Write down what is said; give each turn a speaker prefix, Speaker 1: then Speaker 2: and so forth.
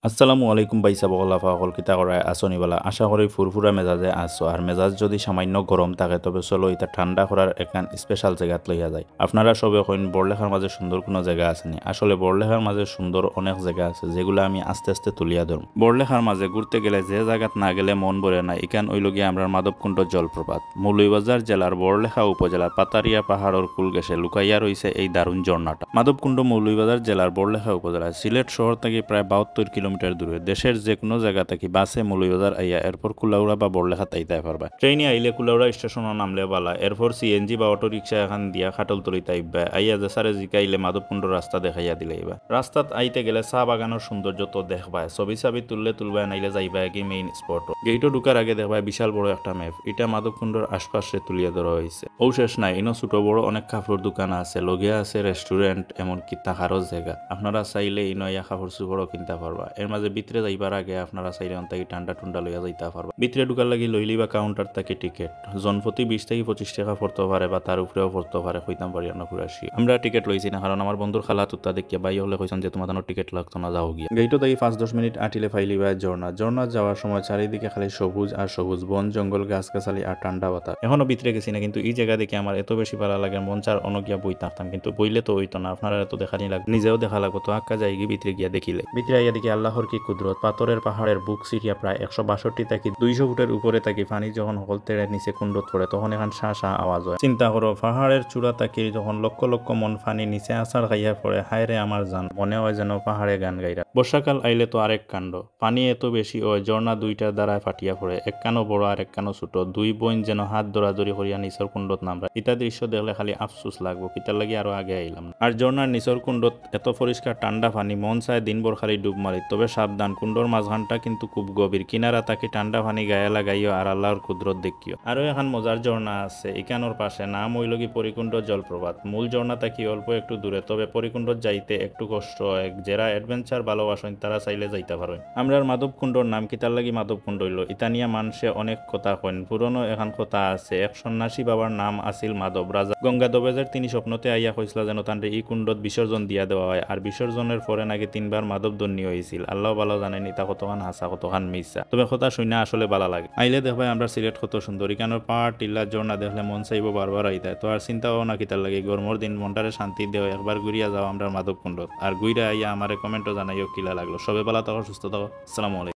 Speaker 1: আসসালামু আলাইকুম ভাই সাবগলা ফাকল কিতা করায় আসনি বলা আশা করি ফুরফুরা মেজাজে আসো আর মেজাজ যদি সামান্য গরম থাকে তবে চলো এটা ঠান্ডা করার একখান স্পেশাল জায়গাত লইয়া যায়। আপনারা সবে কইন বড়লেখার মাঝে সুন্দর কোনো জায়গা আসেনি, আসলে বড়লেখার মাঝে সুন্দর অনেক জায়গা আছে যেগুলো আমি আস্তে আস্তে তুলিয়া ধরব। বড়লেখার মাঝে ঘুরতে গেলে যে জায়গাত না গেলে মন ভরে না, এখান ওইল গিয়ে আমরা মাধবকুণ্ড জলপ্রপাত। মৌলভীবাজার জেলার বড়লেখা উপজেলার পাতারিয়া পাহাড়ের কুল গেছে লুকাইয়া রয়েছে এই দারুণ ঝর্ণাটা। মাধবকুণ্ড মৌলভীবাজার জেলার বড়লেখা উপজেলা সিলেট শহর থেকে প্রায় 72 কিলোমিটার দূরে। দেশের যে কোনো জায়গা থেকে বাসে মৌলভীবাজার আইয়া এরপর কুলাউড়া বা বড়লেখা তাইতে পারবা। ট্রেনে আইলে কুলাউড়া স্টেশনে নামলে বালা, এরপর সিএনজি বা অটো রিক্সা এখান দিয়া খাটলতলি তাইবা আইয়া যে সারে জিকাইলে মাধবকুণ্ড রাস্তা দেখাইয়া দিলেইবা। রাস্তাত আইতে গেলে চা বাগানের সৌন্দর্য তো দেখবায়, ছবি চাবি তুললে নাইলে যাইবা কি মেইন স্পট। গেইটও ঢুকার আগে দেখবা বিশাল বড় একটা ম্যাপ, এটা মাধবকুণ্ডর আশপাশে তুলিয়া ধরা হয়েছে। ও শেষ নাই, ইনো ছোট বড় অনেক কাপড়ের দোকান আছে, লগে আছে রেস্টুরেন্ট, এমনকি থাকারও জায়গা। আপনারা চাইলে ইনো ইয়া কাপড় চোপড়ও কিনতে পারবা। এর মাঝে ভিতরে যাইবার আগে আপনারা চাইলে অন্তাকি ঠান্ডা টুন্ডা লইয়া যাইতে পারবা। ভিতরে ঢুকার লাগি লইলি বা কাউন্টার থেকে টিকিট জনপ্রতি 20 থেকে 25 টাকা পড়তে পারে বা তার উপরেও পড়তে পারে, কইতাম পারি না ঘুরাসি। আমরা টিকিট লইছি না, কারণ আমার বন্ধুর খালা তুত্তা দেখিয়া বাই হলে কইছেন যে তোমাদের টিকিট লাগতো না, যাও গিয়া। গেইটো তাই 5-10 মিনিট আটিলে ফাইলিবা ঝর্ণা যাওয়ার সময় চারিদিকে খালি সবুজ আর সবুজ, বন জঙ্গল গাছগাছালি আর ঠান্ডা বাতাস। এখনো ভিতরে গেছি না, কিন্তু এই জায়গা দেখে আমার এত বেশি ভালো লাগে, মন চার অনগিয়া বই থাকতাম, কিন্তু বইলে তো হইতো না, আপনারা এত দেখানি লাগবে, নিজেও দেখা লাগতো। তো আক্কা যাই গিয়ে ভিতরে গিয়া দেখিলে ভিতরে আইয়া দেখি আল্লাহর কি কুদরত। পাথরের পাহাড়ের বুক সিরিয়া প্রায় 162 থেকে 200 ফুটের উপরে থাকি পানি যখন হল তেড়ে নিচে কুণ্ডত পড়ে তখন এখান শাহ আওয়াজ হয়। চিন্তা করো, পাহাড়ের চূড়া থাকি যখন লক্ষ লক্ষ মন পানি নিচে আছাড় খাইয়া পড়ে, হায় রে আমার জান, মনে হয় যেন পাহাড়ে গান গাইরা। বর্ষাকাল আইলে তো আরেক কাণ্ড, পানি এত বেশি হয় ঝর্ণা দুইটার দ্বারায় ফাটিয়া পড়ে, এক কানো বড় আর এক কানো ছোট, দুই বোন যেন হাত দৌড়াদৌড়ি করিয়া নিচর কুণ্ডত নামরা। ইটা দৃশ্য দেখলে খালি আফসুস লাগবো, কিতার লাগি আরো আগে আইলাম না। আর ঝর্ণার নিচর কুণ্ডত এত পরিষ্কার ঠান্ডা পানি, মন চায় দিনভর খালি ডুব মারি। তবে সাবধান, কুণ্ডর মাঝখানটা কিন্তু খুব গভীর, কিনারা তাকে ঠান্ডা পানি গায়ে লাগাইও আর আল্লাহর কুদরত দেখিও। আরো এখন মজার ঝর্ণা আছে ইকানোর পাশে, নাম হইলগি পরিকুণ্ড জলপ্রপাত। মূল ঝর্ণা থাকি অল্প একটু দূরে, তবে পরিকুণ্ড যাইতে একটু কষ্ট হয়। যারা অ্যাডভেঞ্চার ভালোবাসেন তারা চাইলে যাইতে পারেন। আমরা মাধবকুণ্ডর নাম কিতার লাগি মাধবকুণ্ড হইল, ইতানিয়া মানুষে অনেক কথা কইন। পুরনো এখন কথা আছে, এক সন্ন্যাসী বাবার নাম আছিল মাধব। রাজা গঙ্গাধবেজের তিনি স্বপ্নতে আইয়া কইছিল যেন তান্ডে এই কুণ্ডত বিসর্জন দিয়া দেওয়া হয়, আর বিসর্জনের পরে নাকি 3বার মাধব দন্ডি হয়েছিল। আল্লাহ ভালো জানেন এটা কতখান হাসা কতখান মিশা, তবে কথা শুনে আসলে ভালো লাগে। আইলে দেখবাই আমরা সিলেট কত সুন্দর, ইকানোর পাহাড় টিল্লা ঝর্ণা দেখলে মন চাইব বারবার আইতায়। তো আর চিন্তা ভাবনা কিতার লাগে, গরমের দিন মনটারে শান্তি দেও, একবার ঘুরিয়া যাও আমরা মাধবকুণ্ডত। আর ঘুরে আইয়া আমারে কমেন্টও জানাইও কিলা লাগলো। সবে ভালো থাকো, সুস্থ থাকো, আসসালামু আলাইকুম।